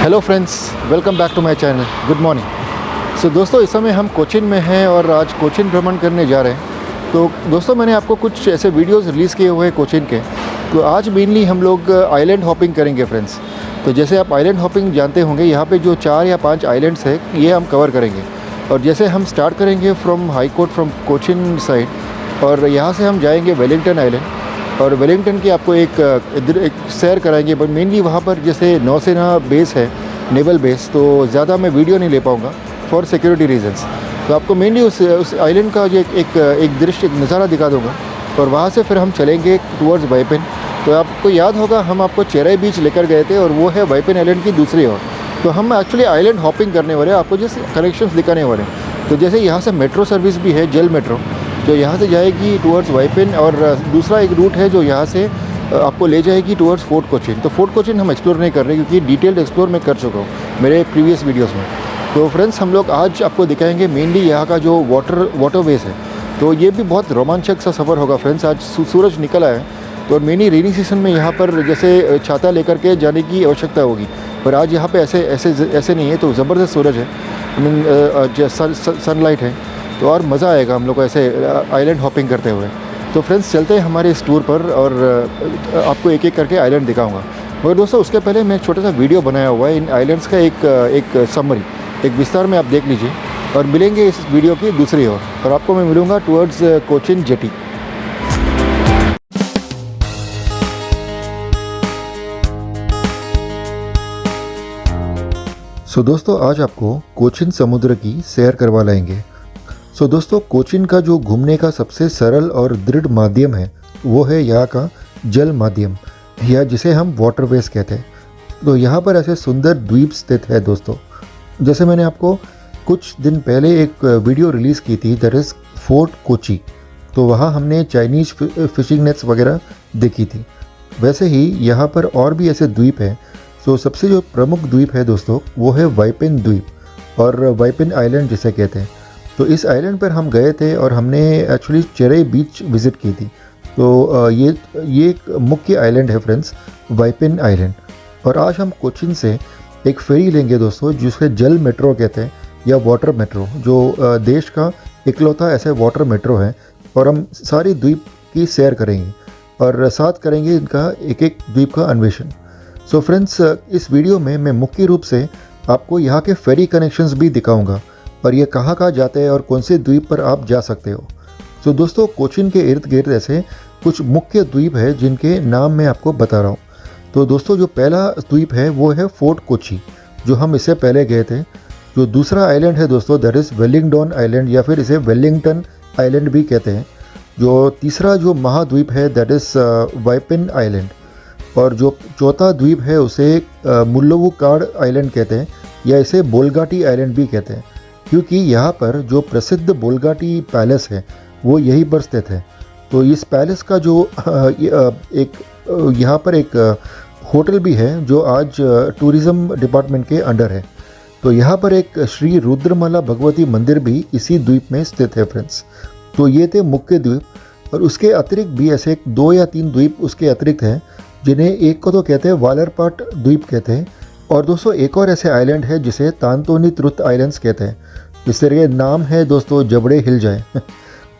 Hello friends, welcome back to my channel. Good morning. So दोस्तों, इस समय हम कोचिन में हैं और आज कोचिन भ्रमण करने जा रहे हैं। तो दोस्तों, मैंने आपको कुछ ऐसे वीडियोस रिलीज़ किए हुए हैं कोचिन के। तो आज मेनली हम लोग आइलैंड हॉपिंग करेंगे फ्रेंड्स। तो जैसे आप आइलैंड हॉपिंग जानते होंगे, यहाँ पे जो 4 या 5 आइलैंड्स है ये हम कवर करेंगे। और जैसे हम स्टार्ट करेंगे from high court from Cochin side, और यहाँ से हम जाएंगे वेलिंगटन आइलैंड। और वेलिंगटन की आपको एक सैर कराएंगे। बट मेनली वहाँ पर जैसे नौसेना बेस है, नेवल बेस, तो ज़्यादा मैं वीडियो नहीं ले पाऊँगा फॉर सिक्योरिटी रीजंस। तो आपको मेनली उस आइलैंड का जो एक दृश्य, एक नज़ारा दिखा दूँगा। और वहाँ से फिर हम चलेंगे टूवर्ड्स वाइपिन। तो आपको याद होगा, हम आपको चेराई बीच लेकर गए थे और वो है वाइपिन आइलैंड की दूसरी ओर। तो हम एक्चुअली आइलैंड हॉपिंग करने वाले हैं, आपको जैसे कनेक्शंस दिखाने वाले हैं। तो जैसे यहाँ से मेट्रो सर्विस भी है, जेल मेट्रो, जो यहाँ से जाएगी टूवर्ड्स वाइपिन। और दूसरा एक रूट है जो यहाँ से आपको ले जाएगी टूवर्ड्स फोर्ट कोचिन। तो फोर्ट कोचिन हम एक्सप्लोर नहीं कर रहे क्योंकि डिटेल्ड एक्सप्लोर मैं कर चुका हूँ मेरे प्रीवियस वीडियोस में। तो फ्रेंड्स, हम लोग आज आपको दिखाएंगे मेनली यहाँ का जो वाटरवेज है। तो ये भी बहुत रोमांचक सा सफ़र होगा फ्रेंड्स। आज सूरज निकला है, तो मेनली रेनी सीजन में यहाँ पर जैसे छाता लेकर के जाने की आवश्यकता होगी, पर आज यहाँ पर ऐसे नहीं है। तो ज़बरदस्त सूरज है, सनलाइट है, तो और मज़ा आएगा हम लोग को ऐसे आइलैंड हॉपिंग करते हुए। तो फ्रेंड्स, चलते हैं हमारे इस टूर पर और आपको एक एक करके आइलैंड दिखाऊंगा। मगर दोस्तों, उसके पहले मैं एक छोटा सा वीडियो बनाया हुआ है इन आइलैंड्स का, एक समरी, एक विस्तार में आप देख लीजिए। और मिलेंगे इस वीडियो की दूसरी ओर, और आपको मैं मिलूँगा टूवर्ड्स कोचिन जेटी। सो दोस्तों, आज आपको कोचिन समुद्र की सैर करवा लाएंगे। सो दोस्तों, कोचिन का जो घूमने का सबसे सरल और दृढ़ माध्यम है वो है यहाँ का जल माध्यम, या जिसे हम वाटरवेज कहते हैं। तो यहाँ पर ऐसे सुंदर द्वीप स्थित है दोस्तों। जैसे मैंने आपको कुछ दिन पहले एक वीडियो रिलीज़ की थी, दैट इज़ फोर्ट कोची। तो वहाँ हमने चाइनीज़ फिशिंग नेट्स वगैरह देखी थी। वैसे ही यहाँ पर और भी ऐसे द्वीप हैं। तो सबसे जो प्रमुख द्वीप है दोस्तों, वो है वाइपिन द्वीप और वाइपिन आइलैंड जिसे कहते हैं। तो इस आइलैंड पर हम गए थे और हमने एक्चुअली चेराई बीच विज़िट की थी। तो ये एक मुख्य आइलैंड है फ्रेंड्स, वाइपिन आइलैंड। और आज हम कोचिन से एक फेरी लेंगे दोस्तों, जिसे जल मेट्रो कहते हैं या वाटर मेट्रो, जो देश का इकलौता ऐसे वाटर मेट्रो है। और हम सारी द्वीप की सैर करेंगे और साथ करेंगे इनका एक एक द्वीप का अन्वेषण। सो फ्रेंड्स, इस वीडियो में मैं मुख्य रूप से आपको यहाँ के फेरी कनेक्शंस भी दिखाऊंगा और ये कहाँ जाते हैं और कौन से द्वीप पर आप जा सकते हो। तो दोस्तों, कोचिन के इर्द गिर्द ऐसे कुछ मुख्य द्वीप है जिनके नाम मैं आपको बता रहा हूँ। तो दोस्तों, जो पहला द्वीप है वो है फोर्ट कोची, जो हम इससे पहले गए थे। जो दूसरा आइलैंड है दोस्तों, दैट इज़ वेलिंगडन आइलैंड, या फिर इसे वेलिंगटन आइलैंड भी कहते हैं। जो तीसरा जो महाद्वीप है, दैट इज़ वाइपिन आइलैंड। और जो चौथा द्वीप है उसे मुल्लुवुकाड आइलैंड कहते हैं, या इसे बोल्गाटी आइलैंड भी कहते हैं, क्योंकि यहाँ पर जो प्रसिद्ध बोल्गाटी पैलेस है वो यहीं पर स्थित है। तो इस पैलेस का जो यहाँ पर एक होटल भी है जो आज टूरिज़्म डिपार्टमेंट के अंडर है। तो यहाँ पर एक श्री रुद्रमाला भगवती मंदिर भी इसी द्वीप में स्थित है फ्रेंड्स। तो ये थे मुख्य द्वीप, और उसके अतिरिक्त भी ऐसे 2 या 3 द्वीप उसके अतिरिक्त हैं, जिन्हें एक को तो कहते हैं वालरपाट द्वीप कहते हैं। और दोस्तों, एक और ऐसे आइलैंड है जिसे तांतोनी त्रुत आइलैंड्स कहते हैं। इस तरह के नाम है दोस्तों, जबड़े हिल जाए।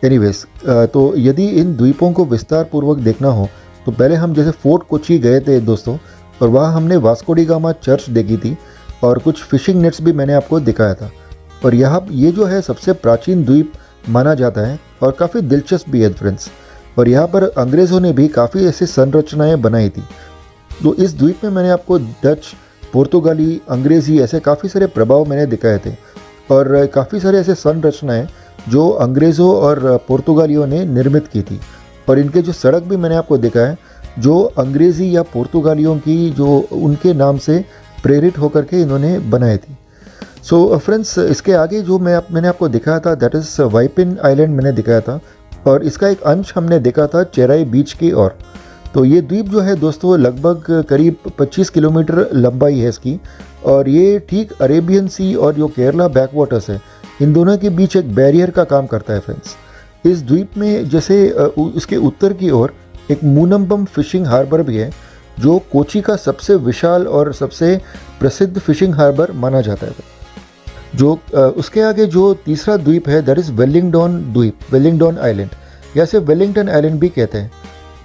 एनीवेज, तो यदि इन द्वीपों को विस्तार पूर्वक देखना हो तो पहले हम जैसे फोर्ट कोची गए थे दोस्तों, और वहाँ हमने वास्को डी गामा चर्च देखी थी और कुछ फिशिंग नेट्स भी मैंने आपको दिखाया था। और यहाँ ये जो है सबसे प्राचीन द्वीप माना जाता है और काफ़ी दिलचस्प भी है फ्रेंड्स। और यहाँ पर अंग्रेज़ों ने भी काफ़ी ऐसी संरचनाएँ बनाई थी। तो इस द्वीप में मैंने आपको डच, पुर्तगाली, अंग्रेज़ी ऐसे काफ़ी सारे प्रभाव मैंने दिखाए थे, और काफ़ी सारे ऐसे संरचनाएँ जो अंग्रेज़ों और पुर्तगालियों ने निर्मित की थी। और इनके जो सड़क भी मैंने आपको दिखाया, जो अंग्रेज़ी या पुर्तगालियों की जो उनके नाम से प्रेरित होकर के इन्होंने बनाई थी। सो फ्रेंड्स, इसके आगे जो मैंने आपको दिखाया था, दैट इज़ वाइपिन आइलैंड मैंने दिखाया था, और इसका एक अंश हमने देखा था चेराई बीच की ओर। तो ये द्वीप जो है दोस्तों, लगभग करीब 25 किलोमीटर लंबाई है इसकी, और ये ठीक अरेबियन सी और जो केरला बैक वाटर्स है, इन दोनों के बीच एक बैरियर का काम करता है फ्रेंड्स। इस द्वीप में जैसे इसके उत्तर की ओर एक मूनम्बम फिशिंग हार्बर भी है, जो कोची का सबसे विशाल और सबसे प्रसिद्ध फिशिंग हार्बर माना जाता है। जो उसके आगे जो तीसरा द्वीप है दैट इज़ वेलिंगडन द्वीप, वेलिंगडन आइलैंड, या इसे वेलिंगटन आइलैंड भी कहते हैं।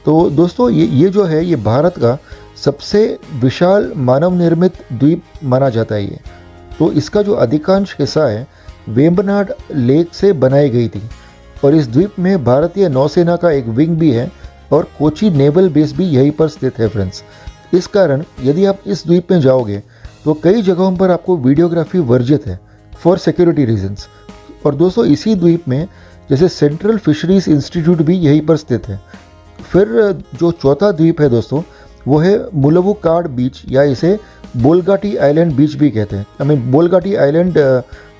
तो दोस्तों ये जो है ये भारत का सबसे विशाल मानव निर्मित द्वीप माना जाता है ये। तो इसका जो अधिकांश हिस्सा है वेम्बनाड लेक से बनाई गई थी और इस द्वीप में भारतीय नौसेना का एक विंग भी है और कोची नेवल बेस भी यहीं पर स्थित है फ्रेंड्स। इस कारण यदि आप इस द्वीप में जाओगे तो कई जगहों पर आपको वीडियोग्राफी वर्जित है फॉर सिक्योरिटी रीजंस। और दोस्तों इसी द्वीप में जैसे सेंट्रल फिशरीज इंस्टीट्यूट भी यहीं पर स्थित है। फिर जो चौथा द्वीप है दोस्तों वो है मुलवुकाड बीच, या इसे बोलगाटी आइलैंड बीच भी कहते हैं, बोलगाटी आइलैंड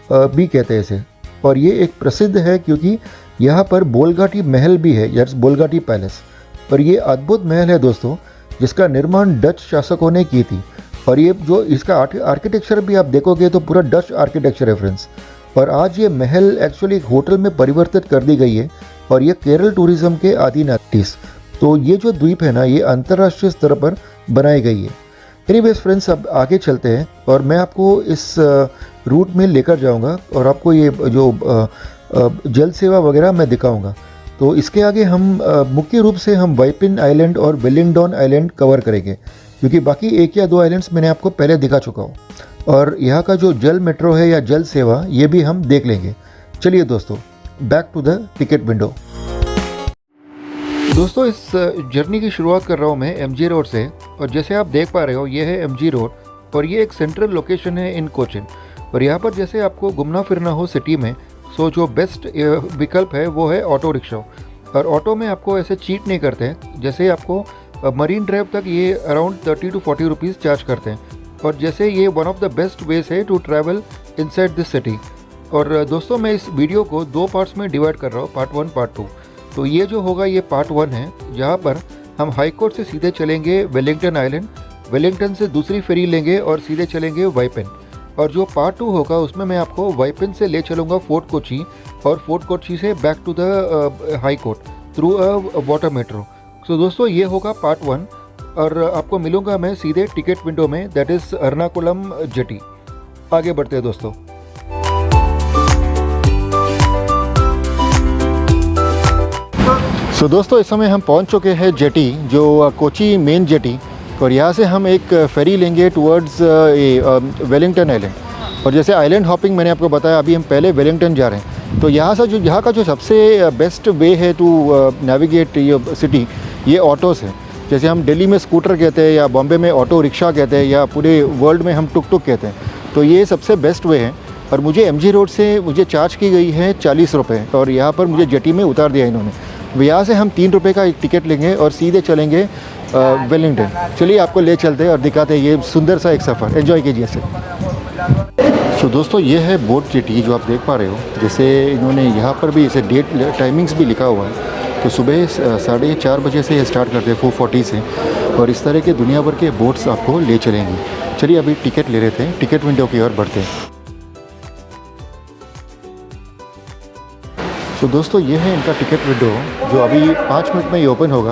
भी कहते हैं इसे। और ये एक प्रसिद्ध है क्योंकि यहाँ पर बोलगाटी महल भी है, या बोलगाटी पैलेस। और ये अद्भुत महल है दोस्तों जिसका निर्माण डच शासकों ने की थी। और ये जो इसका आर्किटेक्चर भी आप देखोगे तो पूरा डच आर्किटेक्चर है फ्रेंड्स। और आज ये महल एक्चुअली एक होटल में परिवर्तित कर दी गई है और ये केरल टूरिज्म के अधीन आती है। तो ये जो द्वीप है ना ये अंतर्राष्ट्रीय स्तर पर बनाई गई है। एनीवेज फ्रेंड्स, अब आगे चलते हैं और मैं आपको इस रूट में लेकर जाऊंगा और आपको ये जो जल सेवा वगैरह मैं दिखाऊंगा। तो इसके आगे हम मुख्य रूप से हम वाइपिन आइलैंड और वेलिंगडन आइलैंड कवर करेंगे क्योंकि बाकी 1 या 2 आइलैंड्स मैंने आपको पहले दिखा चुका हूँ। और यहाँ का जो जल मेट्रो है या जल सेवा ये भी हम देख लेंगे। चलिए दोस्तों, back to the ticket window. दोस्तों इस जर्नी की शुरुआत कर रहा हूँ मैं MG रोड से, और जैसे आप देख पा रहे हो ये है MG रोड और ये एक सेंट्रल लोकेशन है इन कोचिन। और यहाँ पर जैसे आपको घूमना फिरना हो सिटी में, सो जो बेस्ट विकल्प है वो है ऑटो रिक्शा। और ऑटो में आपको ऐसे चीट नहीं करते हैं, जैसे आपको मरीन ड्राइव तक ये अराउंड 30 to 40 रुपीज़ चार्ज करते हैं। और जैसे ये one of the best ways है to travel inside this city. और दोस्तों मैं इस वीडियो को 2 पार्ट्स में डिवाइड कर रहा हूँ, पार्ट 1 पार्ट 2। तो ये जो होगा ये पार्ट 1 है जहाँ पर हम हाई कोर्ट से सीधे चलेंगे वेलिंगटन आइलैंड, वेलिंगटन से दूसरी फेरी लेंगे और सीधे चलेंगे वाइपिन। और जो पार्ट 2 होगा उसमें मैं आपको वाइपिन से ले चलूँगा फोर्ट कोची और फोर्ट कोची से back to the high court through a water metro. तो दोस्तों ये होगा पार्ट 1 और आपको मिलूँगा मैं सीधे टिकट विंडो में, दैट इज़ एर्नाकुलम जेटी। आगे बढ़ते हैं दोस्तों। सो दोस्तों इस समय हम पहुंच चुके हैं जेटी, जो कोची मेन जेटी। और यहाँ से हम एक फेरी लेंगे टुवर्ड्स वेलिंगटन आइलैंड। और जैसे आइलैंड हॉपिंग मैंने आपको बताया, अभी हम पहले वेलिंगटन जा रहे हैं। तो यहाँ का जो सबसे बेस्ट वे है टू नेविगेट ये सिटी, ये ऑटोज़ है। जैसे हम दिल्ली में स्कूटर कहते हैं या बॉम्बे में ऑटो रिक्शा कहते हैं या पूरे वर्ल्ड में हम टुक टुक कहते हैं। तो ये सबसे बेस्ट वे है। और मुझे MG रोड से मुझे चार्ज की गई है 40 रुपये और यहाँ पर मुझे जेटी में उतार दिया इन्होंने। यहाँ से हम 3 रुपये का एक टिकट लेंगे और सीधे चलेंगे वेलिंगटन। चलिए आपको ले चलते हैं और दिखाते हैं ये सुंदर सा एक सफ़र। एंजॉय कीजिए इसे। तो दोस्तों ये है बोट जेटी जो आप देख पा रहे हो। जैसे इन्होंने यहाँ पर भी इसे डेट टाइमिंग्स भी लिखा हुआ है। तो सुबह 4:30 बजे से ये स्टार्ट करते हैं 4:40 से, और इस तरह के दुनिया भर के बोट्स आपको ले चलेंगी। चलिए अभी टिकट ले लेते हैं, टिकट विंडो की ओर बढ़ते हैं। तो दोस्तों ये है इनका टिकट विंडो जो अभी 5 मिनट में ये ओपन होगा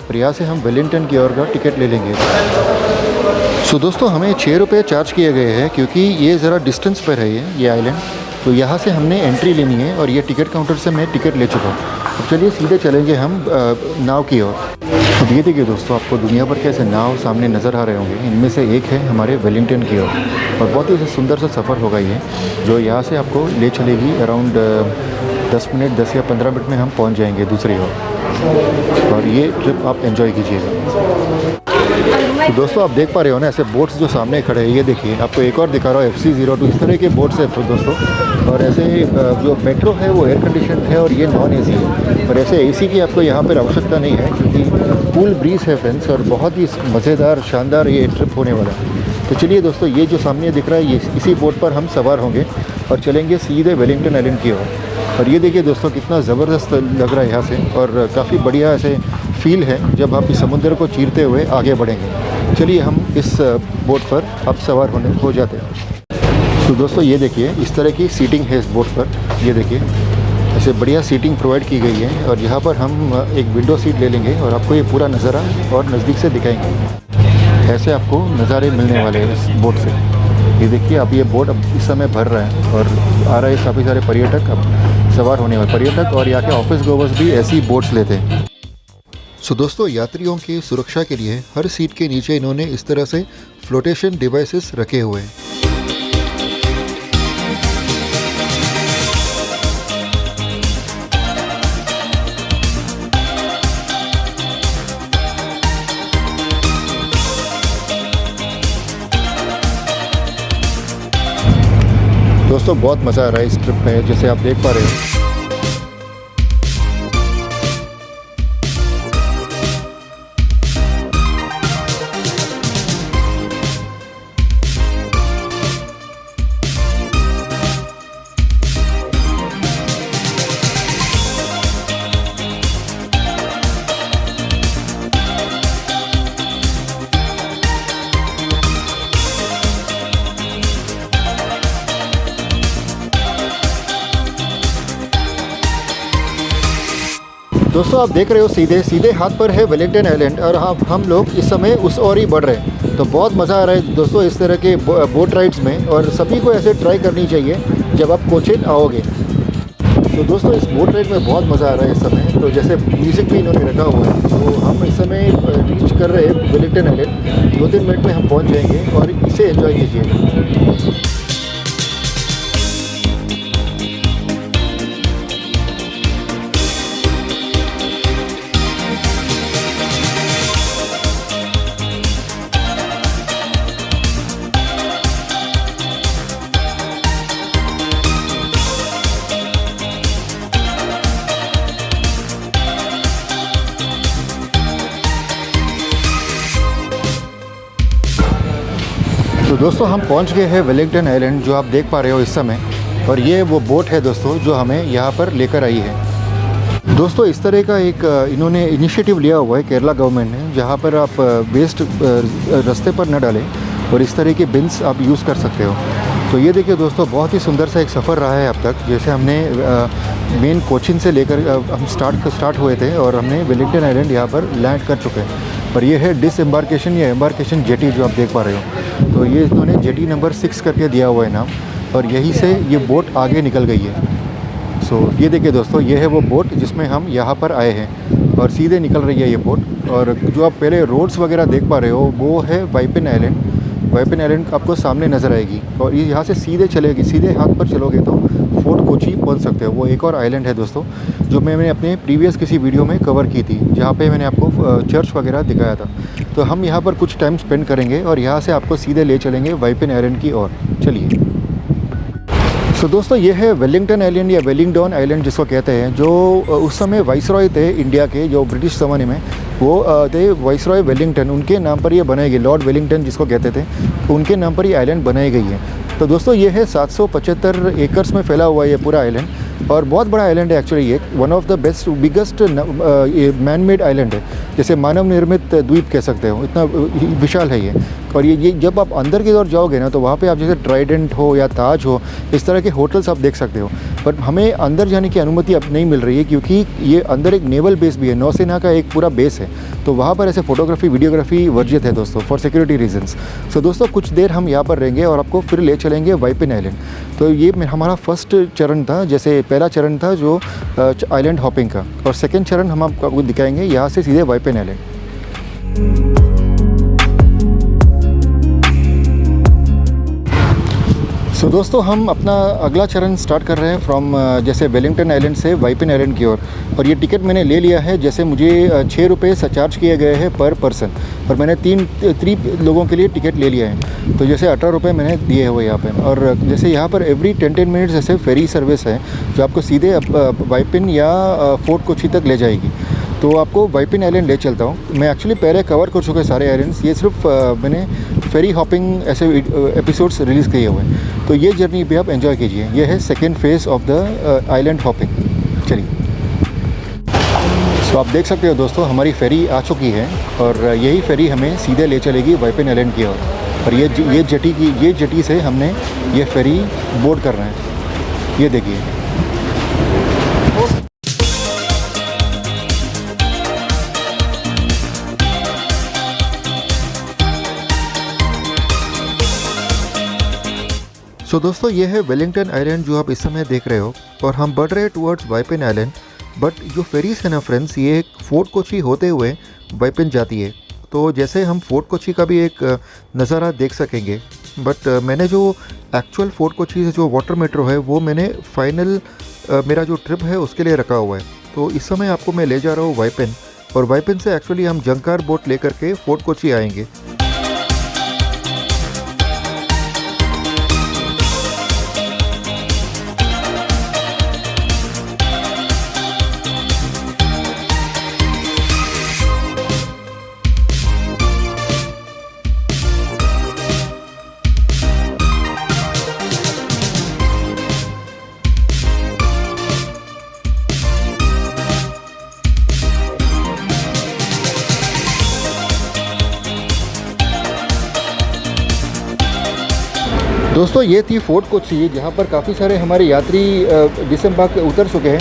और यहाँ से हम वेलिंगटन की ओर का टिकट ले लेंगे। सो दोस्तों हमें 6 रुपये चार्ज किए गए हैं क्योंकि ये ज़रा डिस्टेंस पर है ये आइलैंड। तो यहाँ से हमने एंट्री लेनी है और ये टिकट काउंटर से मैं टिकट ले चुका हूँ। अब चलिए सीधे चलेंगे हम नाव की ओर। अब ये देखिए दोस्तों, आपको दुनिया भर के ऐसे नाव सामने नज़र आ रहे होंगे। इनमें से एक है हमारे वेलिंगटन की ओर और बहुत ही सुंदर सा सफ़र होगा ये, जो यहाँ से आपको ले चलेगी। अराउंड 10 या 15 मिनट में हम पहुँच जाएंगे दूसरी ओर और ये ट्रिप आप एंजॉय कीजिएगा। तो दोस्तों आप देख पा रहे हो ना ऐसे बोट्स जो सामने खड़े हैं, ये देखिए आपको एक और दिखा रहा हूँ FC02। इस तरह के बोट्स हैं दोस्तों। और ऐसे जो मेट्रो है वो एयर कंडीशन है और ये नॉन AC है। और ऐसे AC की आपको यहाँ पर आवश्यकता नहीं है क्योंकि कूल ब्रीज है फ्रेंड्स और बहुत ही मज़ेदार शानदार ये ट्रिप होने वाला है। तो चलिए दोस्तों, ये जो सामने दिख रहा है ये इसी बोट पर हम सवार होंगे और चलेंगे सीधे वेलिंगटन आइलैंड की ओर। और ये देखिए दोस्तों कितना ज़बरदस्त लग रहा है यहाँ से और काफ़ी बढ़िया ऐसे फील है जब आप इस समुद्र को चीरते हुए आगे बढ़ेंगे। चलिए हम इस बोट पर अब सवार हो जाते हैं। तो दोस्तों ये देखिए इस तरह की सीटिंग है इस बोट पर। ये देखिए ऐसे बढ़िया सीटिंग प्रोवाइड की गई है और यहाँ पर हम एक विंडो सीट ले लेंगे और आपको ये पूरा नज़ारा और नज़दीक से दिखाएंगे। ऐसे आपको नज़ारे मिलने वाले हैं इस बोट से। ये देखिए, अब ये बोट अब इस समय भर रहा है और आ रहे काफ़ी सारे पर्यटक अब सवार होने वाले पर्यटक, और यहाँ के ऑफिस गोवर्स भी ऐसी बोट्स लेते हैं। सो दोस्तों, यात्रियों की सुरक्षा के लिए हर सीट के नीचे इन्होंने इस तरह से फ्लोटेशन डिवाइसेस रखे हुए हैं। दोस्तों, बहुत मज़ा आ रहा है इस ट्रिप में, जैसे आप देख पा रहे हो। दोस्तों, आप देख रहे हो सीधे सीधे हाथ पर है वेलिंगटन आइलैंड, और हम लोग इस समय उस ओर ही बढ़ रहे हैं। तो बहुत मज़ा आ रहा है दोस्तों इस तरह के बोट राइड्स में, और सभी को ऐसे ट्राई करनी चाहिए जब आप कोचीन आओगे। तो दोस्तों, इस बोट राइड में बहुत मज़ा आ रहा है इस समय। तो जैसे म्यूज़िक भी इन्होंने रखा हुआ है, तो हम इस समय रीच कर रहे हैं वेलिंगटन आइलैंड। 2-3 मिनट में हम पहुँच जाएंगे और इसे एंजॉय कीजिए। तो दोस्तों, हम पहुंच गए हैं वेलिंगटन आइलैंड, जो आप देख पा रहे हो इस समय। और ये वो बोट है दोस्तों जो हमें यहाँ पर लेकर आई है। दोस्तों, इस तरह का एक इन्होंने इनिशिएटिव लिया हुआ है केरला गवर्नमेंट ने, जहाँ पर आप वेस्ट रास्ते पर न डालें और इस तरह के बिन्स आप यूज़ कर सकते हो। तो ये देखिए दोस्तों, बहुत ही सुंदर सा एक सफ़र रहा है अब तक। जैसे हमने मेन कोचीन से लेकर हम स्टार्ट हुए थे, और हमने वेलिंगटन आइलैंड यहाँ पर लैंड कर चुके हैं। और ये है डिसएम्बार्केशन या एम्बार्केशन जेटी, जो आप देख पा रहे हो। तो ये इन्होंने जेटी नंबर 6 करके दिया हुआ है नाम, और यहीं से ये बोट आगे निकल गई है। सो ये देखिए दोस्तों, ये है वो बोट जिसमें हम यहाँ पर आए हैं, और सीधे निकल रही है ये बोट। और जो आप पहले रोड्स वगैरह देख पा रहे हो, वो है वाइपिन आइलैंड। वाइपिन आइलैंड आपको सामने नज़र आएगी, और ये यहाँ से सीधे चलेगी, सीधे हाथ पर चलोगे तो फोर्ट कोची पहुँच सकते हो। वो एक और आइलैंड है दोस्तों, जो मैंने अपने प्रीवियस किसी वीडियो में कवर की थी, जहाँ पे मैंने आपको चर्च वगैरह दिखाया था। तो हम यहाँ पर कुछ टाइम स्पेंड करेंगे, और यहाँ से आपको सीधे ले चलेंगे वाइपिन आइलैंड की ओर। चलिए। सो दोस्तों, ये है वेलिंगटन आइलैंड या वेलिंगडन आइलैंड जिसको कहते हैं, जो उस समय वाइसरॉय थे इंडिया के, जो ब्रिटिश ज़माने में वो थे वाइसरॉय वेलिंगटन। उनके नाम पर ये बनाई गई, लॉर्ड वेलिंगटन जिसको कहते थे, उनके नाम पर ये आइलैंड बनाई गई है। तो दोस्तों, ये है 775 एकर्स में फैला हुआ ये पूरा आइलैंड, और बहुत बड़ा आइलैंड है एक्चुअली। ये one of the biggest man made island है, जैसे मानव निर्मित द्वीप कह सकते हो, इतना विशाल है ये। और ये जब आप अंदर की ओर जाओगे ना, तो वहाँ पे आप जैसे ट्राइडेंट हो या ताज हो, इस तरह के होटल्स आप देख सकते हो। बट हमें अंदर जाने की अनुमति अब नहीं मिल रही है, क्योंकि ये अंदर एक नेवल बेस भी है, नौसेना का एक पूरा बेस है। तो वहाँ पर ऐसे फ़ोटोग्राफी वीडियोग्राफी वर्जित है दोस्तों, फॉर सिक्योरिटी रीजंस। सो दोस्तों, कुछ देर हम यहाँ पर रहेंगे और आपको फिर ले चलेंगे वाइपिन आइलैंड। तो ये हमारा फर्स्ट चरण था, जैसे पहला चरण था जो आइलैंड हॉपिंग का, और सेकेंड चरण हम आपको दिखाएंगे यहाँ से सीधे वाइपिन आइलैंड। सो दोस्तों, हम अपना अगला चरण स्टार्ट कर रहे हैं फ्रॉम जैसे वेलिंगटन आइलैंड से वाइपिन आइलैंड की ओर। और ये टिकट मैंने ले लिया है, जैसे मुझे 6 रुपये चार्ज किए गए हैं पर पर्सन, और मैंने 3 लोगों के लिए टिकट ले लिया है। तो जैसे 18 रुपये मैंने दिए हुए यहाँ पे। और जैसे यहाँ पर एवरी 10 मिनट्स ऐसे फेरी सर्विस है, जो आपको सीधे वाइपिन या फोर्ट कोची तक ले जाएगी। तो आपको वाइपिन आइलैंड ले चलता हूँ। मैं एक्चुअली पहले कवर कर चुके सारे आइलैंड्स, ये सिर्फ मैंने फेरी हॉपिंग ऐसे एपिसोड्स रिलीज़ किए हुए हैं। तो ये जर्नी भी आप एंजॉय कीजिए। ये है second phase of the island hopping. चलिए। तो आप देख सकते हो दोस्तों, हमारी फेरी आ चुकी है, और यही फेरी हमें सीधे ले चलेगी वाइपिन आइलैंड की ओर। और ये जेटी से हमने ये फेरी बोर्ड कर रहे हैं। ये देखिए। सो दोस्तों ये है वेलिंगटन आइलैंड जो आप इस समय देख रहे हो, और हम बढ़ रहे हैं टुवर्ड्स वाइपेन आइलैंड। बट जो फेरीज है ना फ्रेंड्स, ये फोर्ट कोची होते हुए वाइपेन जाती है। तो जैसे हम फोर्ट कोची का भी एक नज़ारा देख सकेंगे। बट मैंने जो एक्चुअल फोर्ट कोची से जो वाटर मेट्रो है वो मैंने फाइनल मेरा जो ट्रिप है उसके लिए रखा हुआ है। तो इस समय आपको मैं ले जा रहा हूँ वाइपेन, और वाइपेन से एक्चुअली हम जंकार बोट लेकर के फोर्ट कोची आएंगे। दोस्तों ये थी फोर्ट कोची, जहाँ पर काफ़ी सारे हमारे यात्री डिसम्बार्क उतर चुके हैं।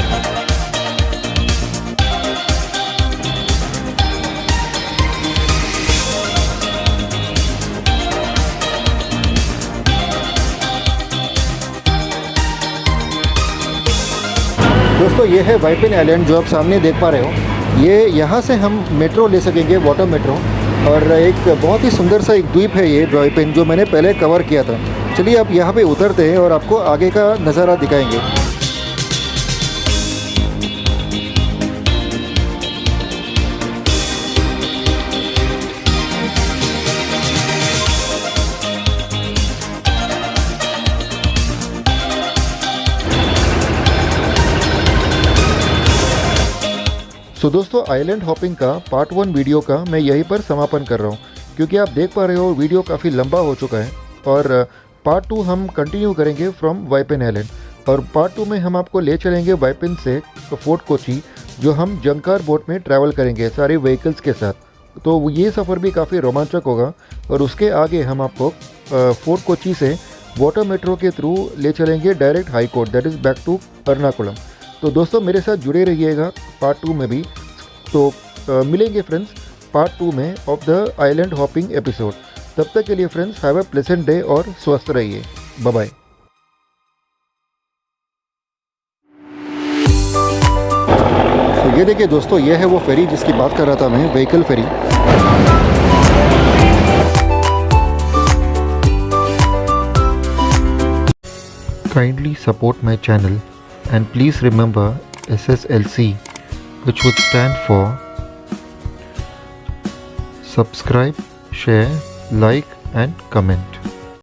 दोस्तों ये है वाइपेन आइलैंड जो आप सामने देख पा रहे हो। ये यहाँ से हम मेट्रो ले सकेंगे, वाटर मेट्रो, और एक बहुत ही सुंदर सा एक द्वीप है ये वाइपेन, जो मैंने पहले कवर किया था। चलिए अब यहाँ पे उतरते हैं और आपको आगे का नज़ारा दिखाएंगे। सो दोस्तों आइलैंड हॉपिंग का पार्ट 1 वीडियो का मैं यहीं पर समापन कर रहा हूँ, क्योंकि आप देख पा रहे हो वीडियो काफ़ी लंबा हो चुका है। और पार्ट 2 हम कंटिन्यू करेंगे फ्रॉम वाइपेन आइलैंड, और पार्ट 2 में हम आपको ले चलेंगे वाइपेन से फोर्ट कोची, जो हम जंकार बोट में ट्रैवल करेंगे सारे व्हीकल्स के साथ। तो ये सफ़र भी काफ़ी रोमांचक होगा। और उसके आगे हम आपको फोर्ट कोची से वाटर मेट्रो के थ्रू ले चलेंगे direct high court, that is back to Ernakulam. तो दोस्तों मेरे साथ जुड़े रहिएगा पार्ट 2 में भी। तो मिलेंगे फ्रेंड्स पार्ट 2 में of the island hopping episode. तब तक के लिए friends have a pleasant day और स्वस्थ रहिए। Bye bye. तो ये देखिए दोस्तों, ये है वो फेरी जिसकी बात कर रहा था मैं, vehicle ferry. Kindly support my channel and please remember SSLC, which would stand for subscribe, share, like and comment.